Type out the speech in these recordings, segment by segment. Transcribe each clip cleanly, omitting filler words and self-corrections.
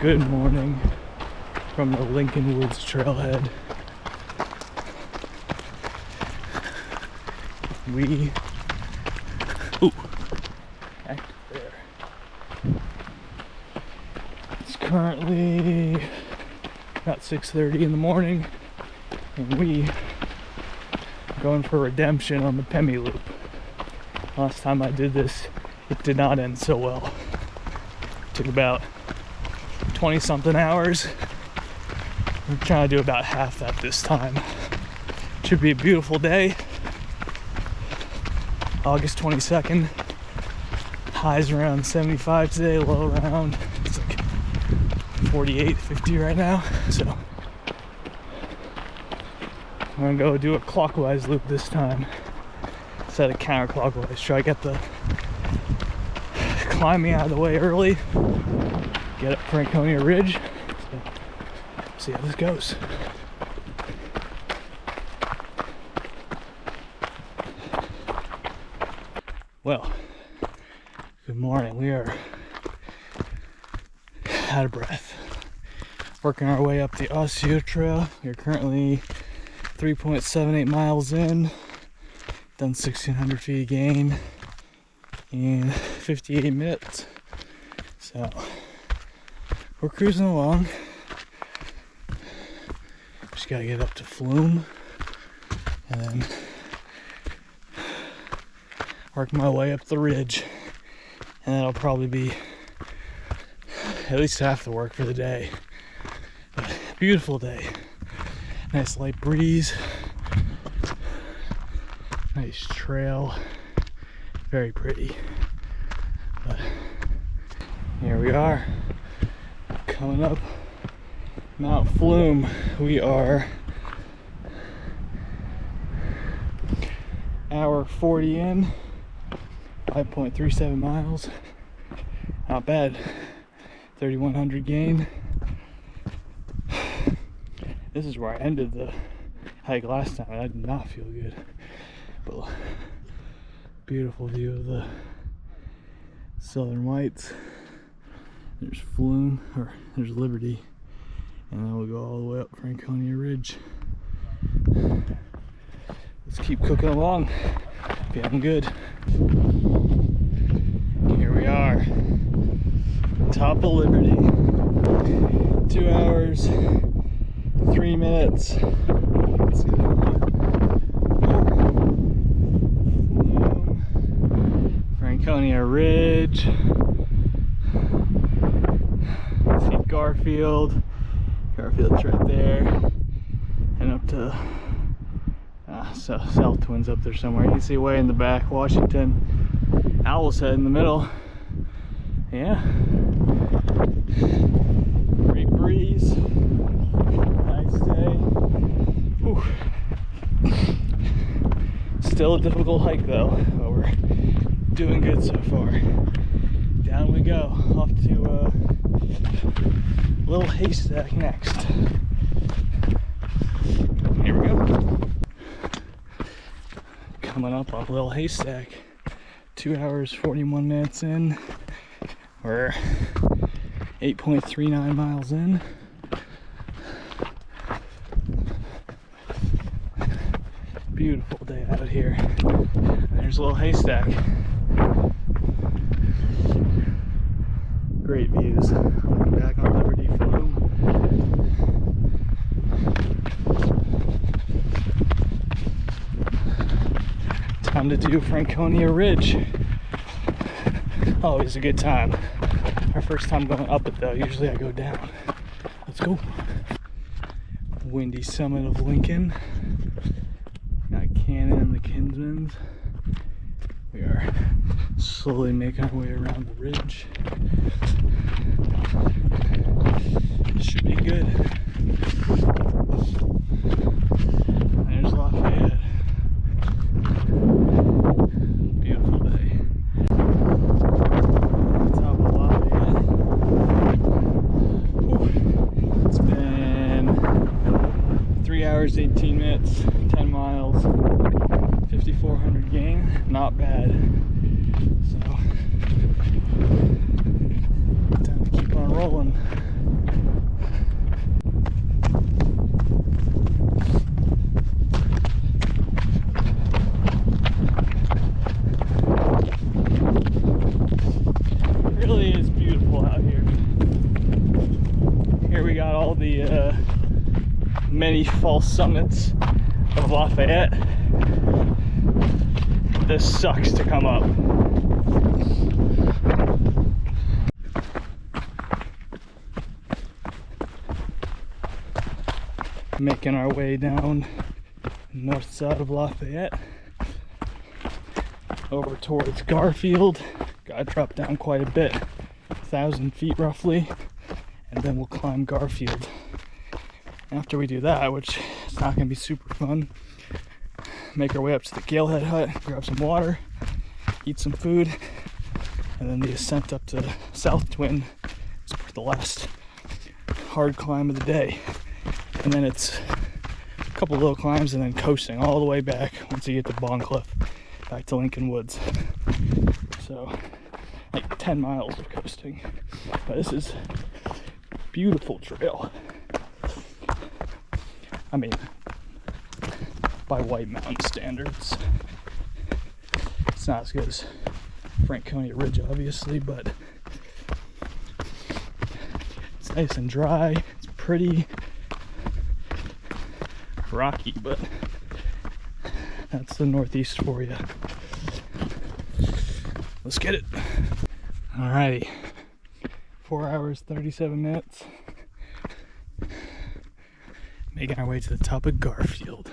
Good morning from the Lincoln Woods trailhead. Back there. It's currently about 6:30 in the morning, and we are going for redemption on the Pemi loop. Last time I did this, it did not end so well. It took about 20 something hours. We're trying to do about half that this time. Should be a beautiful day. August 22nd. Highs around 75 today, low around, it's like 48, 50 right now. So I'm gonna go do a clockwise loop this time instead of counterclockwise. Try to get the climbing out of the way early, get up Franconia Ridge. So, see how this goes. Well, good morning. We are out of breath. Working our way up the Osceola Trail. We are currently 3.78 miles in. Done 1,600 feet of gain in 58 minutes. So we're cruising along. Just gotta get up to Flume and then work my way up the ridge, and that'll probably be at least half the work for the day. But beautiful day, nice light breeze, nice trail, very pretty. But here we are, coming up Mount Flume. We are hour 40 in, 5.37 miles. Not bad. 3,100 gain. This is where I ended the hike last time. I did not feel good. But beautiful view of the Southern Whites. There's Flume, or there's Liberty. And then we'll go all the way up Franconia Ridge. Let's keep cooking along. Feeling good. Here we are, top of Liberty. 2 hours, 3 minutes. Let's see that one. Franconia Ridge. See Garfield. Garfield's right there. And up to South Twins up there somewhere. You can see way in the back, Washington. Owl's Head in the middle. Yeah. Great breeze. Nice day. Whew. Still a difficult hike though, but we're doing good so far. Down we go. Off to Little Haystack next. Here we go. Coming up on Little Haystack. 2 hours, 41 minutes in. We're 8.39 miles in. Beautiful day out here. There's Little Haystack. Great views. Looking back on Liberty Flume. Time to do Franconia Ridge. Always a good time. Our first time going up it though. Usually I go down. Let's go. Windy summit of Lincoln. Got Cannon and the Kinsmans. We are slowly making our way around the ridge. Should be good. There's Lafayette. Beautiful day. Top of Lafayette. Whew. It's been 3 hours, 18 minutes, 10 miles, 5,400 gain. Not bad. So, time to keep on rolling. many false summits of Lafayette. This sucks to come up. Making our way down the north side of Lafayette over towards Garfield. Gotta drop down quite a bit, 1,000 feet roughly, and then we'll climb Garfield. After we do that, which is not gonna be super fun, make our way up to the Galehead Hut, grab some water, eat some food, and then the ascent up to South Twin is the last hard climb of the day. And then it's a couple little climbs and then coasting all the way back once you get to Bond Cliff, back to Lincoln Woods. So, like 10 miles of coasting. But this is a beautiful trail. I mean, by White Mountain standards. It's not as good as Franconia Ridge, obviously, but it's nice and dry. It's pretty. Rocky, but that's the Northeast for you. Let's get it. Alrighty, 4 hours 37 minutes, making our way to the top of Garfield.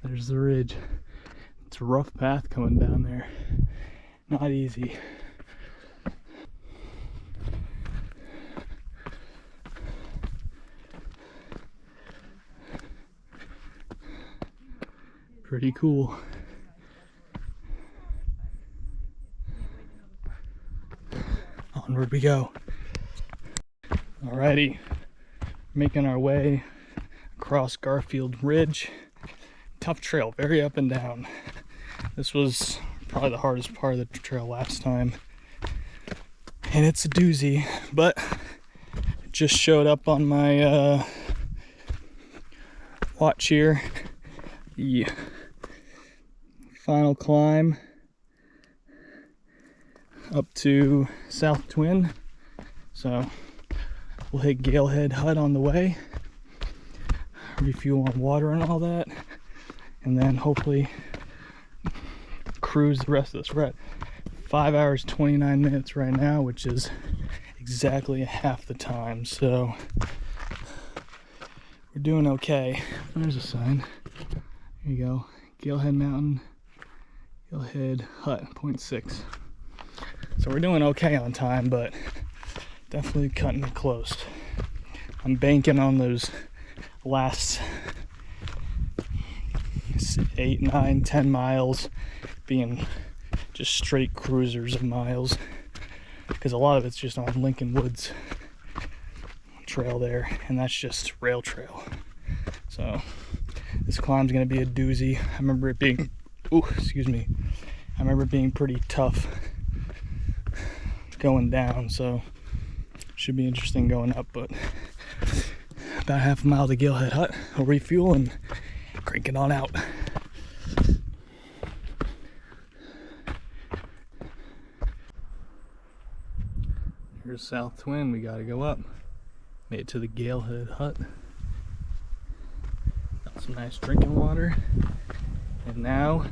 There's the ridge. It's a rough path coming down there, not easy. Pretty cool. Onward we go. Alrighty, making our way across Garfield Ridge. Tough trail, very up and down. This was probably the hardest part of the trail last time. And it's a doozy, but it just showed up on my watch here. The final climb up to South Twin, so we'll hit Galehead Hut on the way, refuel on water and all that, and then hopefully cruise the rest of this. We're at 5 hours 29 minutes right now, which is exactly half the time, so we're doing okay. There's a sign. There you go, Galehead Mountain, Galehead Hut, 0.6. So we're doing okay on time, but definitely cutting it close. I'm banking on those last 8, 9, 10 miles being just straight cruisers of miles, because a lot of it's just on Lincoln Woods trail there, and that's just rail trail. So this climb's gonna be a doozy. I remember it being, I remember it being pretty tough going down, so should be interesting going up. But about half a mile to Galehead Hut, I'll refuel and crank it on out. Here's South Twin, we gotta go up. Made it to the Galehead Hut. Got some nice drinking water. And now,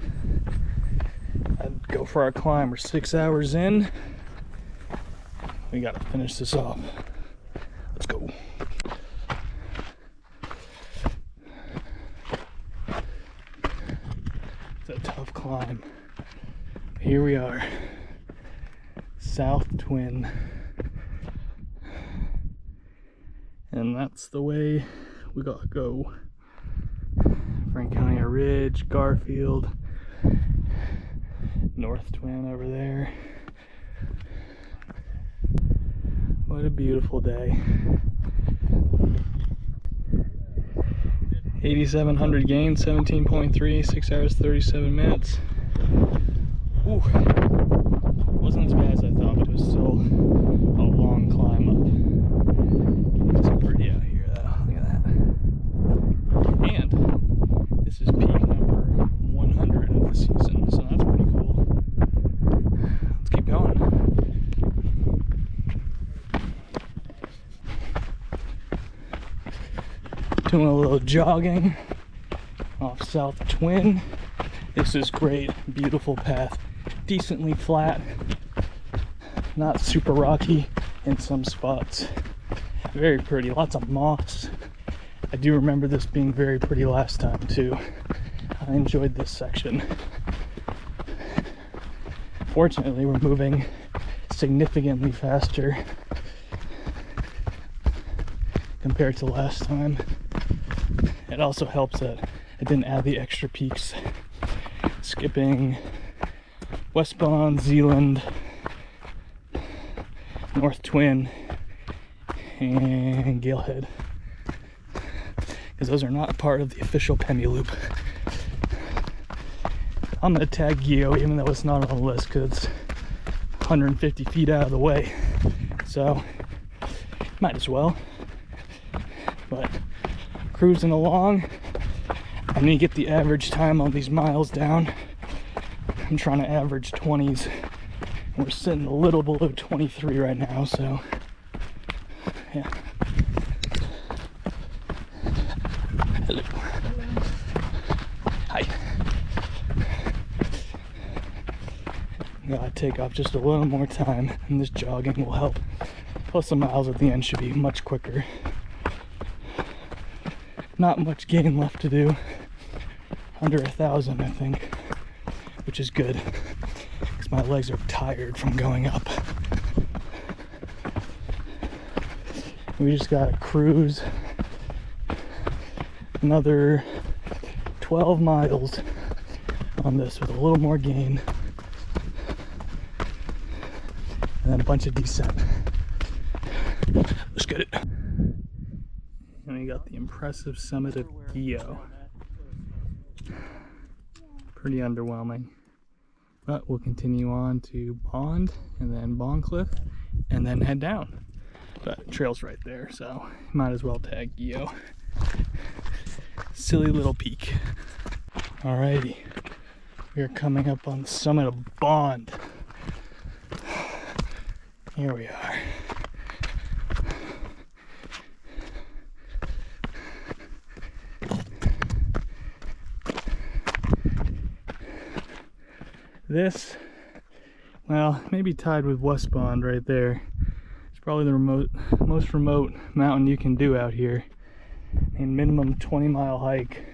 I'd go for our climb. We're 6 hours in. We gotta finish this off. Let's go. It's a tough climb. Here we are. South Twin. And that's the way we gotta go. Franconia Ridge, Garfield, North Twin over there. What a beautiful day. 8,700 gains, 17.3, 6 hours 37 minutes. Ooh, wasn't as bad as I thought, but it was still a long climb up. It's pretty out here though, look at that. And this is peak number 100 of the season, so that's pretty cool. Let's keep going. Doing a little jogging off South Twin. This is great, beautiful path, decently flat, not super rocky in some spots. Very pretty, lots of moss. I do remember this being very pretty last time too. I enjoyed this section. Fortunately, we're moving significantly faster compared to last time. It also helps that I didn't add the extra peaks, skipping Westbourne, Zealand, North Twin, and Galehead, because those are not part of the official Pemi loop. I'm gonna tag Geo even though it's not on the list because it's 150 feet out of the way, so might as well. But cruising along, I need to get the average time on these miles down. I'm trying to average 20s. We're sitting a little below 23 right now, so yeah. Hello. Hi. Gotta take off just a little more time, and this jogging will help. Plus the miles at the end should be much quicker. Not much gain left to do. Under 1,000, I think, which is good because my legs are tired from going up. We just gotta cruise another 12 miles on this with a little more gain and then a bunch of descent. Let's get it. And we got the impressive summit of Geo. Pretty underwhelming, but we'll continue on to Bond and then Bondcliff and then head down. But trail's right there, so might as well tag Geo. Silly little peak. Alrighty, we are coming up on the summit of Bond. Here we are. This, well, maybe tied with Westbourne right there. It's probably the most remote mountain you can do out here. And minimum 20-mile hike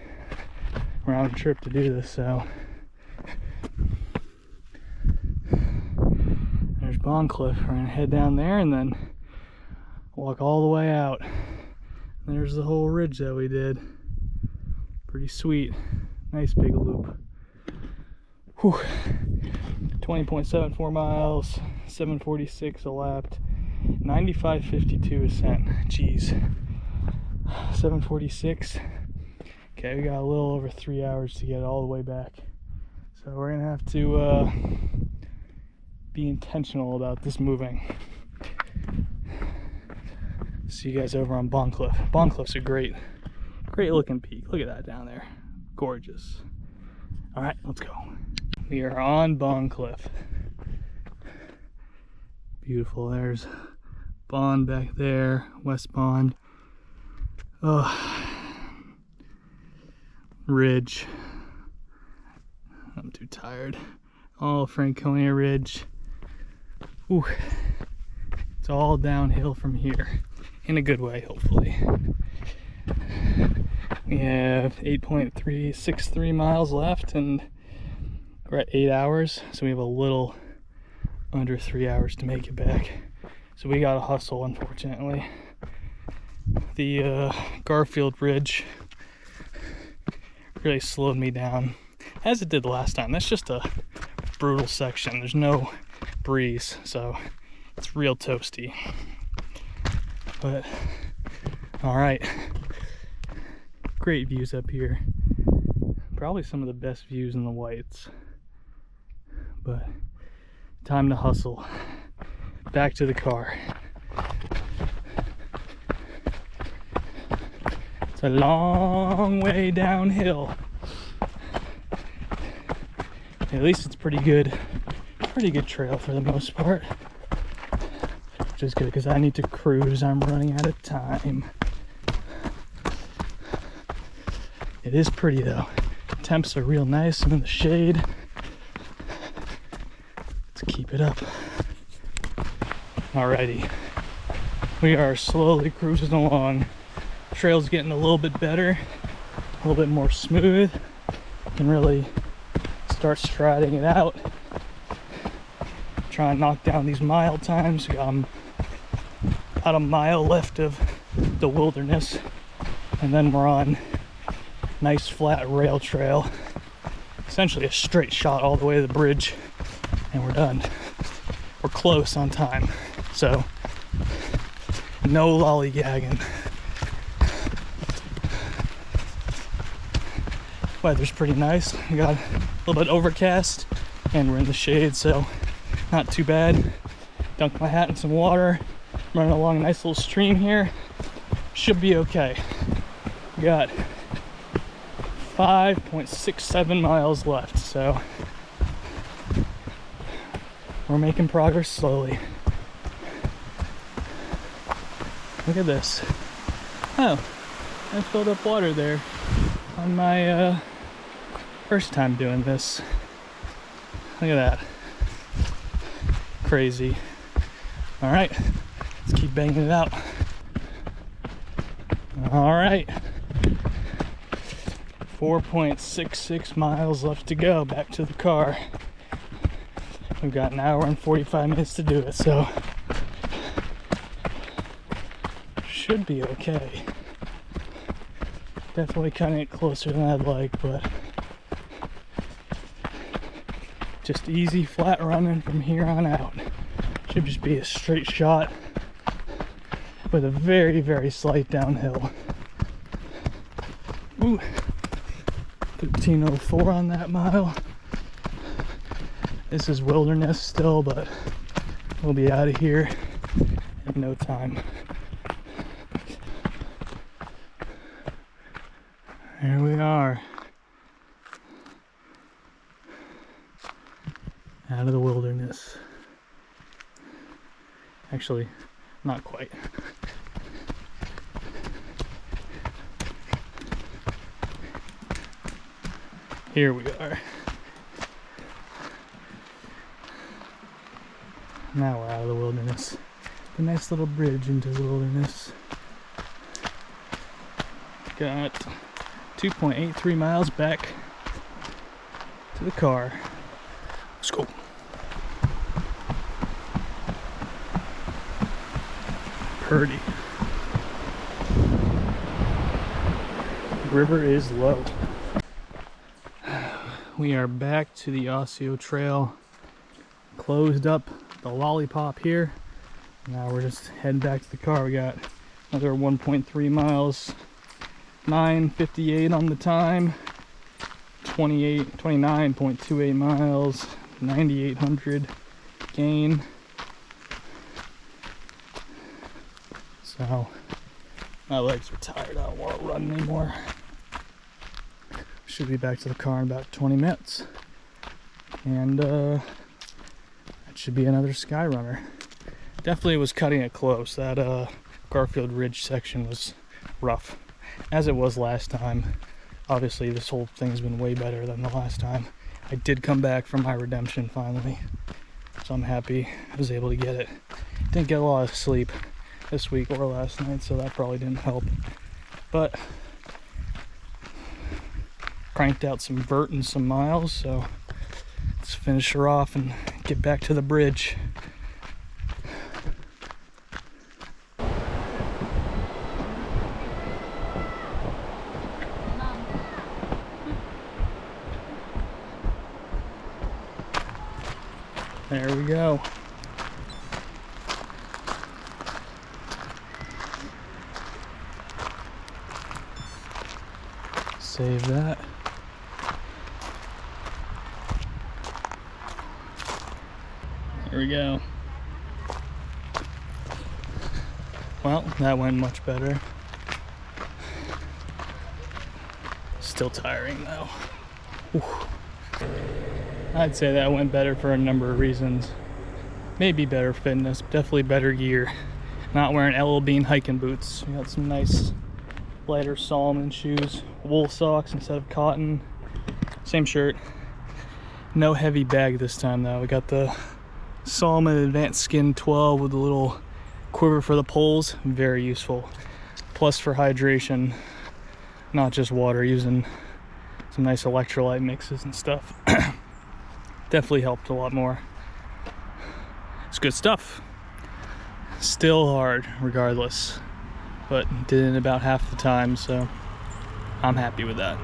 round trip to do this, so. There's Bondcliff. We're gonna head down there and then walk all the way out. There's the whole ridge that we did. Pretty sweet. Nice big loop. Whew. 20.74 miles, 746 elapsed, 95.52 ascent. Jeez. 746. Okay, we got a little over 3 hours to get all the way back. So we're gonna have to be intentional about this moving. See you guys over on Bondcliff. Bondcliff's a great looking peak. Look at that down there. Gorgeous. All right, let's go. We are on Bondcliff. Beautiful. There's Bond back there, West Bond. Oh, ridge. I'm too tired. Oh, Franconia Ridge. Ooh. It's all downhill from here. In a good way, hopefully. We have 8.363 miles left and we're at 8 hours, so we have a little under 3 hours to make it back. So we gotta hustle, unfortunately. The Garfield Ridge really slowed me down, as it did last time. That's just a brutal section. There's no breeze, so it's real toasty. But, alright. Great views up here. Probably some of the best views in the Whites. But time to hustle. Back to the car. It's a long way downhill. At least it's pretty good trail for the most part. Which is good because I need to cruise. I'm running out of time. It is pretty though. Temps are real nice. I'm in the shade. Let's keep it up. Alrighty. We are slowly cruising along. Trail's getting a little bit better, a little bit more smooth. Can really start striding it out. Try and knock down these mile times. About a mile left of the wilderness, and then we're on nice flat rail trail. Essentially a straight shot all the way to the bridge, and we're done. We're close on time, so no lollygagging. Weather's pretty nice. We got a little bit overcast, and we're in the shade, so not too bad. Dunked my hat in some water. Running along a nice little stream here. Should be okay. We got 5.67 miles left, so we're making progress slowly. Look at this. Oh, I filled up water there on my first time doing this. Look at that. Crazy. All right, let's keep banging it out. All right. 4.66 miles left to go back to the car. We've got an hour and 45 minutes to do it, so should be okay. Definitely cutting it closer than I'd like, but just easy flat running from here on out. Should just be a straight shot with a very, very slight downhill. Ooh, 13:04 on that mile. This is wilderness still, but we'll be out of here in no time. Here we are. Out of the wilderness. Actually, not quite. Here we are. Now we're out of the wilderness. A nice little bridge into the wilderness. Got 2.83 miles back to the car. Let's go. Purdy. The river is low. We are back to the Osseo Trail. Closed up the lollipop here. Now we're just heading back to the car. We got another 1.3 miles. 9:58 on the time. 29.28 miles. 9,800 gain. So my legs are tired. I don't want to run anymore. Should be back to the car in about 20 minutes. And that should be another sky runner. Definitely was cutting it close. That Garfield Ridge section was rough, as it was last time. Obviously this whole thing's been way better than the last time. I did come back from my redemption finally, so I'm happy I was able to get it. Didn't get a lot of sleep this week or last night, so that probably didn't help, but cranked out some vert and some miles, so let's finish her off and get back to the bridge. There we go. Save that. There we go. Well, that went much better. Still tiring though. Ooh. I'd say that went better for a number of reasons. Maybe better fitness, definitely better gear. Not wearing LL Bean hiking boots. We got some nice lighter Salomon shoes, wool socks instead of cotton. Same shirt. No heavy bag this time though. We got the Salomon Advanced Skin 12 with a little quiver for the poles. Very useful. Plus for hydration, not just water, using some nice electrolyte mixes and stuff. Definitely helped a lot more. It's good stuff. Still hard regardless, but did it in about half the time, so I'm happy with that.